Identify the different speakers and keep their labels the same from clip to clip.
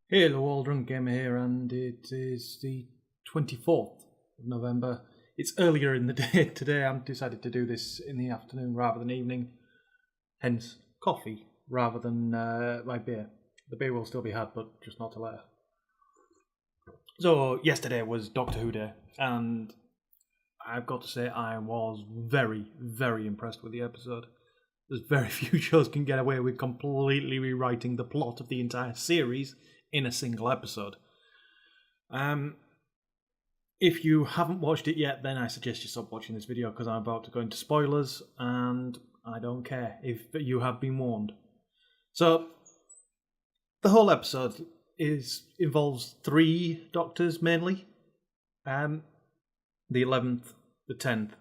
Speaker 1: Hello, all DrunkenGamer here, and it is the 24th of November. It's earlier in the day today. I've decided to do this in the afternoon rather than evening, hence coffee rather than my beer. The beer will still be had, but just not till later. So, yesterday was Doctor Who Day, and I've got to say I was very, very impressed with the episode. There's very few shows can get away with completely rewriting the plot of the entire series in a single episode. If you haven't watched it yet, then I suggest you stop watching this video because I'm about to go into spoilers and I don't care if you have been warned. So, the whole episode involves three doctors mainly. The 11th, the 10th,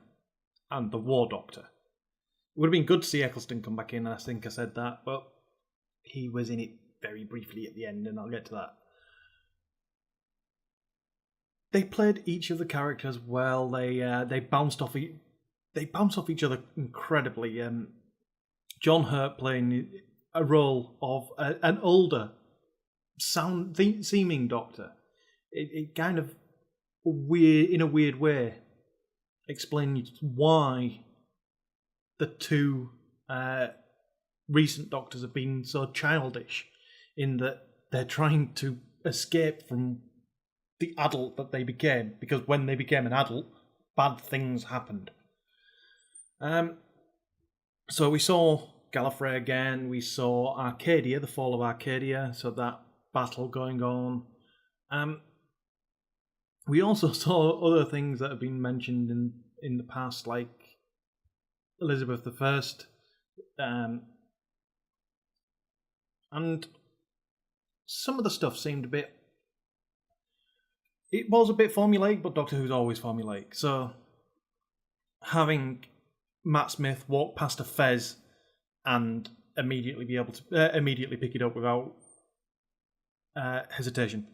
Speaker 1: and the War Doctor. It would have been good to see Eccleston come back in, I think I said that, but he was in it very briefly at the end, and I'll get to that. They played each of the characters well. They bounced off each other incredibly. John Hurt playing a role of an older, seeming Doctor. It kind of in a weird way, explains why the two recent Doctors have been so childish, in that they're trying to escape from the adult that they became, because when they became an adult, bad things happened. So we saw Gallifrey again, we saw Arcadia, the fall of Arcadia, so that battle going on. We also saw other things that have been mentioned in the past, like Elizabeth I, and some of the stuff seemed it was a bit formulaic, but Doctor Who's always formulaic. So having Matt Smith walk past a fez and immediately be able to immediately pick it up without hesitation.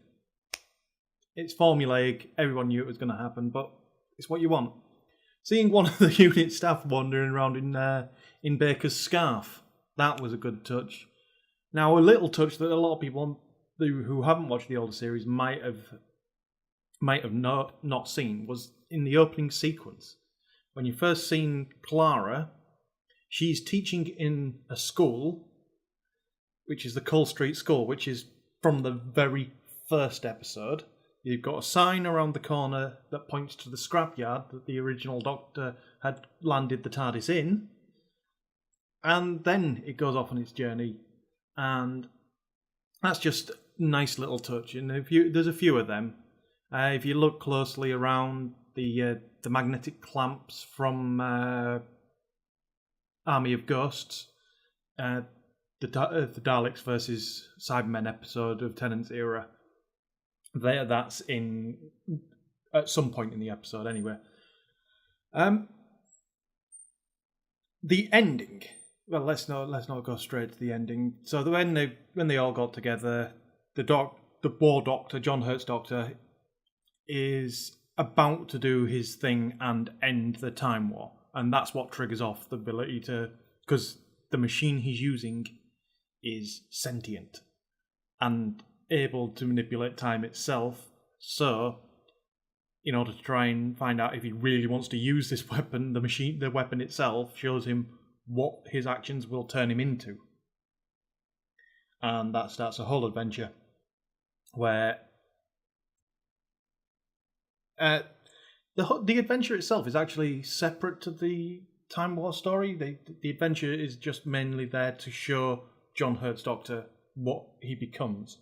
Speaker 1: It's formulaic, everyone knew it was going to happen, but it's what you want. Seeing one of the unit staff wandering around in Baker's scarf, that was a good touch. Now, a little touch that a lot of people who haven't watched the older series might have not seen was in the opening sequence. When you first seen Clara, she's teaching in a school, which is the Cull Street School, which is from the very first episode. You've got a sign around the corner that points to the scrapyard that the original Doctor had landed the TARDIS in. And then it goes off on its journey. And that's just a nice little touch. And there's a few of them. If you look closely around the magnetic clamps from Army of Ghosts, the Daleks versus Cybermen episode of Tennant's Era, that's in at some point in the episode anyway. The ending. Well, let's not go straight to the ending. So when they all got together, the War Doctor, John Hurt's Doctor, is about to do his thing and end the Time War, and that's what triggers off the ability to, because the machine he's using is sentient and able to manipulate time itself. So, in order to try and find out if he really wants to use this weapon, the weapon itself shows him what his actions will turn him into. And that starts a whole adventure where the adventure itself is actually separate to the Time War story. The adventure is just mainly there to show John Hurt's Doctor what he becomes.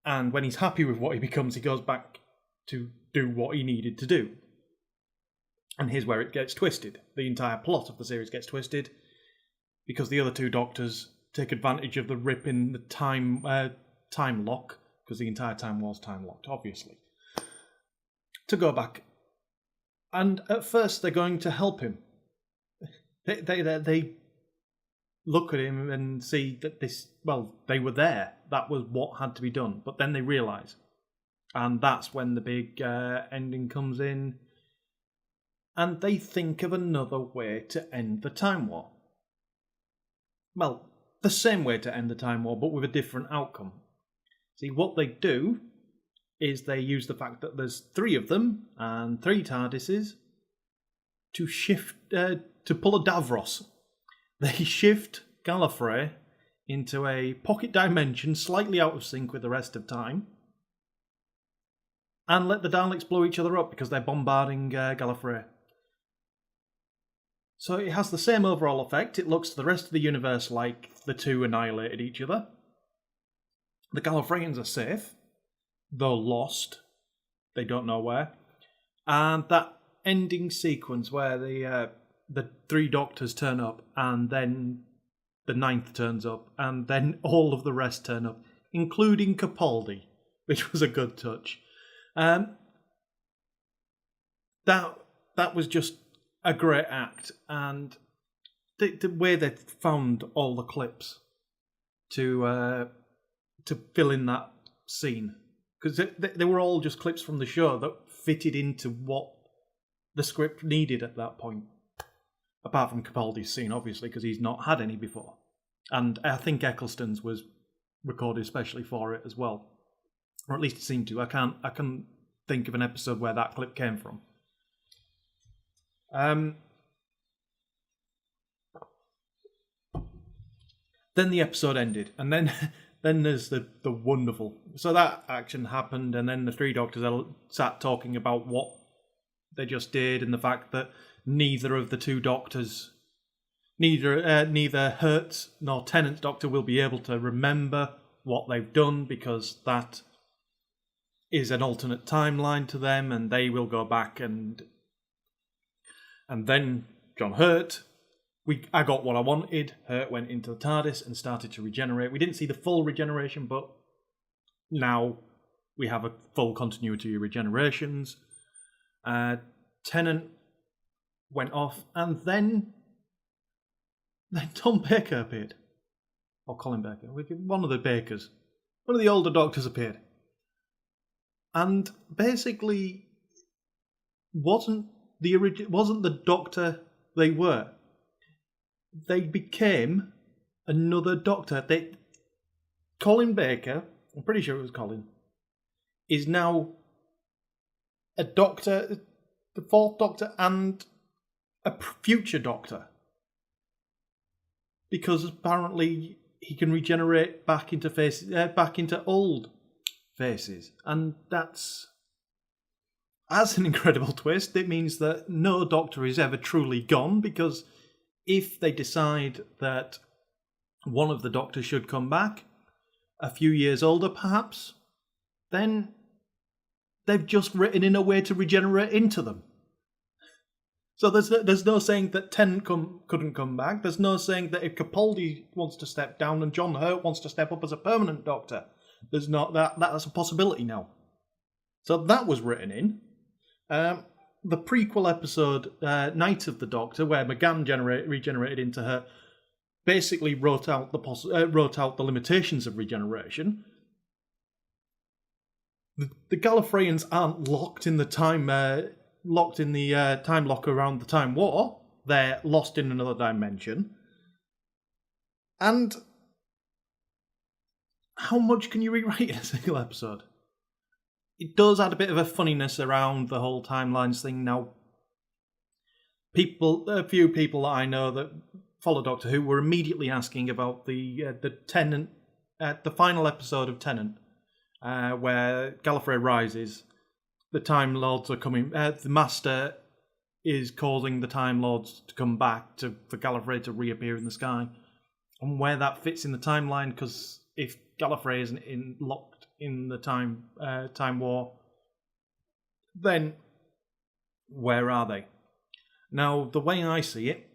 Speaker 1: And when he's happy with what he becomes, he goes back to do what he needed to do. And here's where it gets twisted. The entire plot of the series gets twisted because the other two Doctors take advantage of the rip in the time lock, because the entire Time War's time locked, obviously, to go back. And at first they're going to help him. They look at him and see that they were there. That was what had to be done. But then they realise. And that's when the big ending comes in. And they think of another way to end the Time War. Well, the same way to end the Time War, but with a different outcome. See, what they do is they use the fact that there's 3 of them and 3 TARDISes to shift, to pull a Davros. They shift Gallifrey into a pocket dimension slightly out of sync with the rest of time and let the Daleks blow each other up because they're bombarding Gallifrey. So it has the same overall effect. It looks to the rest of the universe like the 2 annihilated each other. The Gallifreyans are safe, though lost. They don't know where. And that ending sequence where the 3 Doctors turn up and then the 9th turns up and then all of the rest turn up, including Capaldi, which was a good touch. That was just a great act, and the way they found all the clips to fill in that scene, because they were all just clips from the show that fitted into what the script needed at that point. Apart from Capaldi's scene, obviously, because he's not had any before, and I think Eccleston's was recorded especially for it as well, or at least it seemed to. I can't think of an episode where that clip came from. Then the episode ended, and then there's the wonderful. So that action happened, and then the 3 Doctors sat talking about what they just did, and the fact that neither of the 2 Doctors, neither Hertz nor Tennant's Doctor will be able to remember what they've done because that is an alternate timeline to them, and they will go back and then John Hurt, I got what I wanted. Hurt went into the TARDIS and started to regenerate. We didn't see the full regeneration, but now we have a full continuity of regenerations. Tennant went off, and then Tom Baker appeared. Or Colin Baker. One of the Bakers. One of the older Doctors appeared. And basically wasn't the Doctor they were. They became another Doctor. Colin Baker, I'm pretty sure it was Colin, is now a Doctor, the 4th Doctor, and a future Doctor. Because apparently he can regenerate back into back into old faces, and that's an incredible twist. It means that no Doctor is ever truly gone, because if they decide that one of the Doctors should come back, a few years older perhaps, then they've just written in a way to regenerate into them. So there's no saying that Tennant couldn't come back. There's no saying that if Capaldi wants to step down and John Hurt wants to step up as a permanent Doctor, there's not that's a possibility now. So that was written in. The prequel episode, Night of the Doctor, where McGann regenerated into her, basically wrote out the limitations of regeneration. The Gallifreyans aren't locked in the time lock around the Time War. They're lost in another dimension. And how much can you rewrite in a single episode? It does add a bit of a funniness around the whole timelines thing. Now, a few people that I know that follow Doctor Who were immediately asking about the Tennant, the final episode of Tennant, where Gallifrey rises. The Time Lords are coming. The Master is causing the Time Lords to come back for Gallifrey to reappear in the sky, and where that fits in the timeline. Because if Gallifrey isn't locked in the time war, then where are they? Now, the way I see it,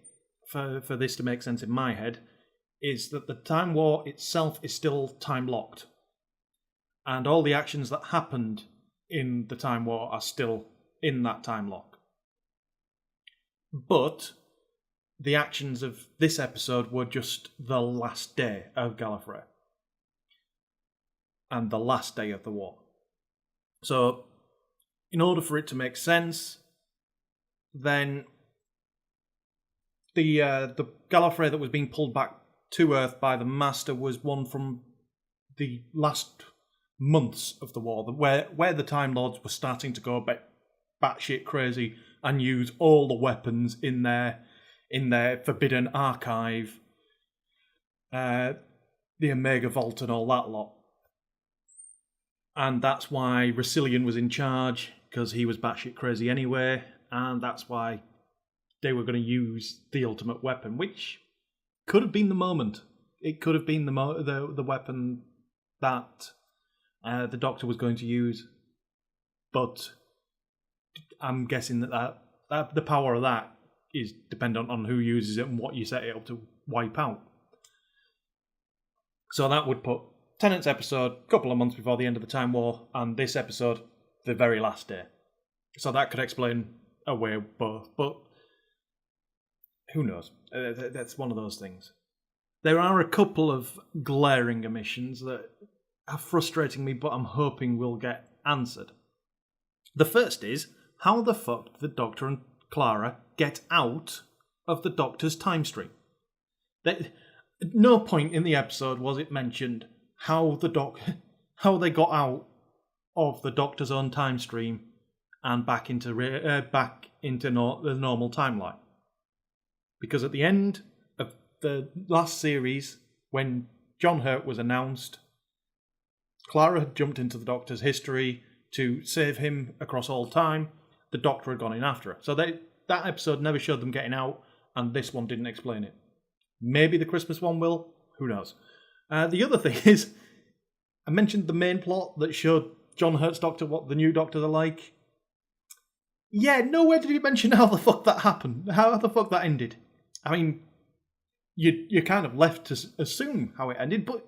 Speaker 1: for this to make sense in my head, is that the Time War itself is still time locked, and all the actions that happened in the Time War are still in that time lock. But the actions of this episode were just the last day of Gallifrey and the last day of the war. So, in order for it to make sense, then the Gallifrey that was being pulled back to Earth by the Master was one from the last months of the war, where the Time Lords were starting to go batshit crazy and use all the weapons in their forbidden archive, the Omega Vault and all that lot. And that's why Rassillion was in charge, because he was batshit crazy anyway, and that's why they were going to use the ultimate weapon, which could have been the moment. It could have been the weapon that the Doctor was going to use, but I'm guessing that the power of that is dependent on who uses it and what you set it up to wipe out. So that would put Tennant's episode a couple of months before the end of the Time War, and this episode the very last day. So that could explain away both, but who knows? That's one of those things. There are a couple of glaring omissions that are frustrating me, but I'm hoping will get answered. The first is, how the fuck did the Doctor and Clara get out of the Doctor's time stream? At no point in the episode was it mentioned how they got out of the Doctor's own time stream and back into the normal timeline. Because at the end of the last series, when John Hurt was announced, Clara had jumped into the Doctor's history to save him across all time. The Doctor had gone in after her. So that episode never showed them getting out, and this one didn't explain it. Maybe the Christmas one will. Who knows? The other thing is, I mentioned the main plot that showed John Hurt's Doctor what the new Doctors are like. Yeah, nowhere did he mention how the fuck that happened, how the fuck that ended. I mean, you're kind of left to assume how it ended, but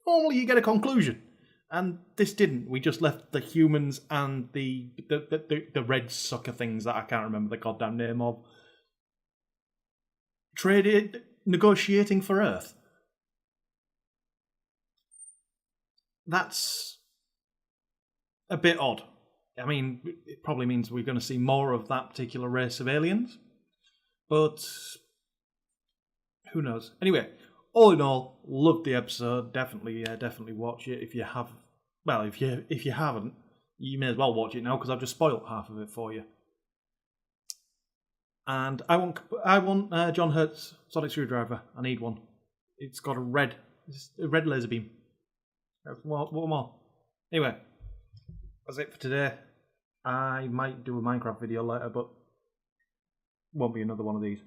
Speaker 1: normally you get a conclusion. And this didn't. We just left the humans and the red sucker things that I can't remember the goddamn name of negotiating for Earth. That's a bit odd. I mean, it probably means we're going to see more of that particular race of aliens, but who knows? Anyway, all in all, loved the episode. Definitely watch it if you have. Well, if you haven't, you may as well watch it now because I've just spoiled half of it for you. And I want John Hurt's sonic screwdriver. I need one. It's got a red laser beam. What more? Anyway, that's it for today. I might do a Minecraft video later, but won't be another one of these.